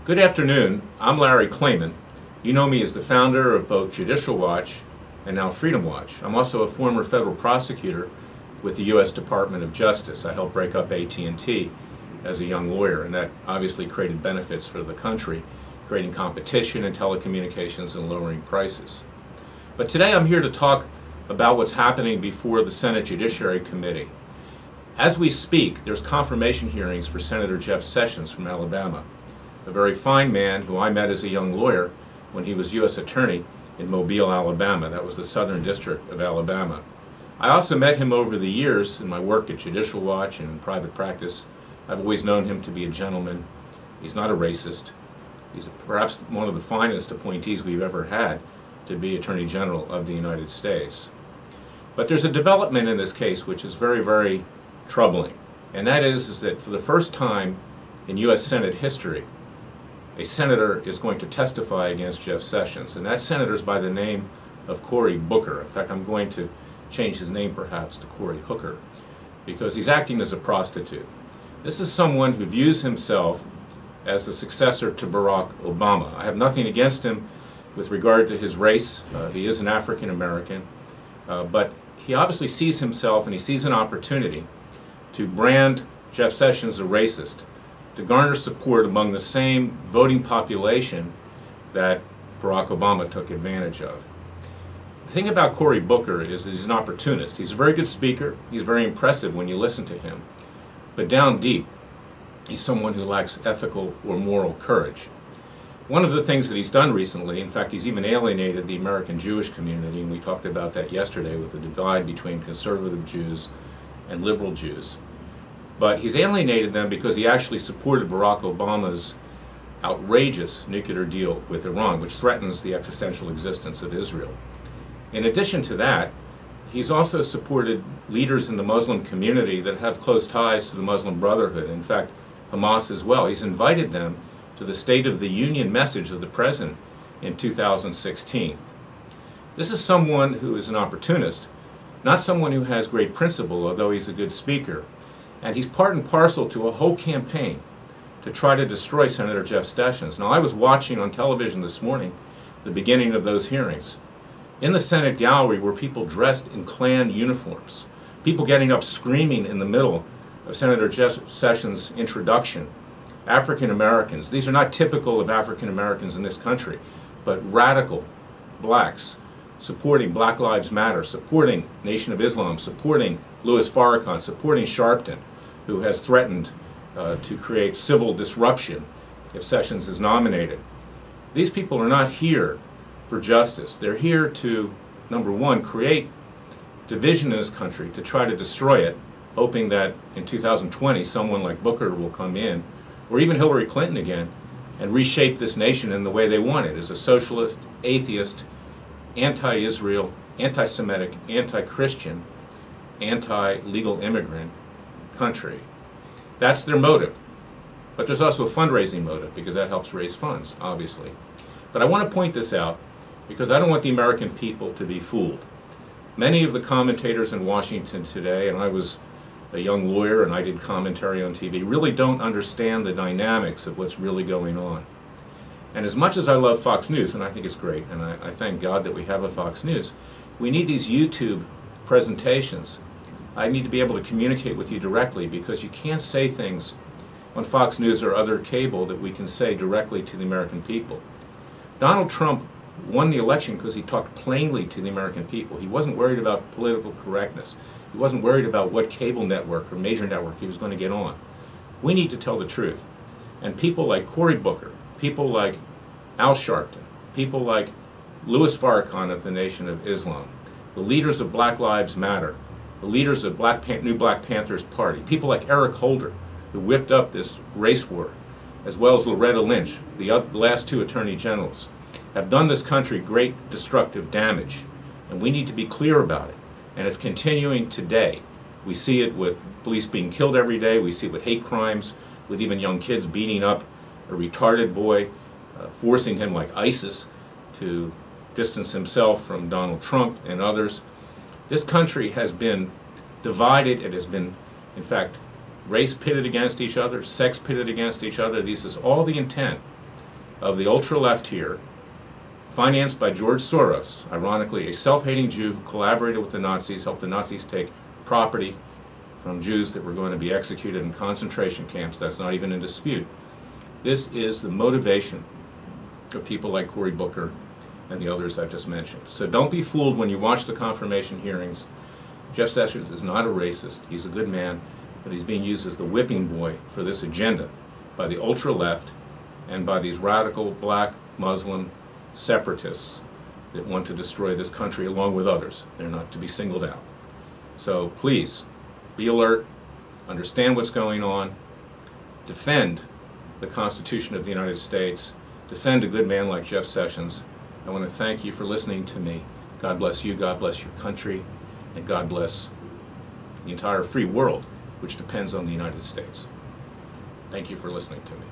Good afternoon. I'm Larry Klayman. You know me as the founder of both Judicial Watch and now Freedom Watch. I'm also a former federal prosecutor with the U.S. Department of Justice. I helped break up AT&T as a young lawyer, and that obviously created benefits for the country, creating competition in telecommunications and lowering prices. But today I'm here to talk about what's happening before the Senate Judiciary Committee. As we speak, there's confirmation hearings for Senator Jeff Sessions from Alabama, a very fine man who I met as a young lawyer when he was U.S. Attorney in Mobile, Alabama. That was the Southern District of Alabama. I also met him over the years in my work at Judicial Watch and in private practice. I've always known him to be a gentleman. He's not a racist. He's perhaps one of the finest appointees we've ever had to be Attorney General of the United States. But there's a development in this case which is very, very troubling, and that is that for the first time in U.S. Senate history, a senator is going to testify against Jeff Sessions, and that senator's by the name of Cory Booker. In fact, I'm going to change his name perhaps to Cory Hooker, because he's acting as a prostitute. This is someone who views himself as the successor to Barack Obama. I have nothing against him with regard to his race. He is an African American, but he obviously sees himself and he sees an opportunity to brand Jeff Sessions a racist, to garner support among the same voting population that Barack Obama took advantage of. The thing about Cory Booker is that he's an opportunist. He's a very good speaker. He's very impressive when you listen to him. But down deep, he's someone who lacks ethical or moral courage. One of the things that he's done recently, in fact, he's even alienated the American Jewish community, and we talked about that yesterday with the divide between conservative Jews and liberal Jews. But he's alienated them because he actually supported Barack Obama's outrageous nuclear deal with Iran, which threatens the existential existence of Israel. In addition to that, he's also supported leaders in the Muslim community that have close ties to the Muslim Brotherhood, in fact, Hamas as well. He's invited them to the State of the Union message of the President in 2016. This is someone who is an opportunist, not someone who has great principle, although he's a good speaker. And he's part and parcel to a whole campaign to try to destroy Senator Jeff Sessions. Now, I was watching on television this morning the beginning of those hearings. In the Senate gallery were people dressed in Klan uniforms, people getting up screaming in the middle of Senator Jeff Sessions' introduction. African Americans. These are not typical of African Americans in this country, but radical blacks supporting Black Lives Matter, supporting Nation of Islam, supporting Louis Farrakhan, supporting Sharpton, who has threatened to create civil disruption if Sessions is nominated. These people are not here for justice. They're here to, number one, create division in this country, to try to destroy it, hoping that in 2020 someone like Booker will come in, or even Hillary Clinton again, and reshape this nation in the way they want it, as a socialist, atheist, anti-Israel, anti-Semitic, anti-Christian, anti-legal immigrant country. That's their motive. But there's also a fundraising motive, because that helps raise funds, obviously. But I want to point this out because I don't want the American people to be fooled. Many of the commentators in Washington today, and I was a young lawyer and I did commentary on TV, really don't understand the dynamics of what's really going on. And as much as I love Fox News, and I think it's great, and I thank God that we have a Fox News, we need these YouTube presentations. I need to be able to communicate with you directly, because you can't say things on Fox News or other cable that we can say directly to the American people. Donald Trump won the election because he talked plainly to the American people. He wasn't worried about political correctness. He wasn't worried about what cable network or major network he was going to get on. We need to tell the truth. And people like Cory Booker, people like Al Sharpton, people like Louis Farrakhan of the Nation of Islam, the leaders of Black Lives Matter, the leaders of New Black Panthers Party, people like Eric Holder, who whipped up this race war, as well as Loretta Lynch, the last two attorney generals, have done this country great destructive damage. And we need to be clear about it. And it's continuing today. We see it with police being killed every day. We see it with hate crimes, with even young kids beating up a retarded boy, forcing him like ISIS to distance himself from Donald Trump and others. This country has been divided. It has been, in fact, race pitted against each other, sex pitted against each other. This is all the intent of the ultra-left here, financed by George Soros, ironically a self-hating Jew who collaborated with the Nazis, helped the Nazis take property from Jews that were going to be executed in concentration camps. That's not even in dispute. This is the motivation of people like Cory Booker and the others I've just mentioned. So don't be fooled when you watch the confirmation hearings. Jeff Sessions is not a racist. He's a good man, but he's being used as the whipping boy for this agenda by the ultra-left and by these radical black Muslim separatists that want to destroy this country along with others. They're not to be singled out. So please, be alert, understand what's going on, defend the Constitution of the United States, defend a good man like Jeff Sessions. I want to thank you for listening to me. God bless you, God bless your country, and God bless the entire free world, which depends on the United States. Thank you for listening to me.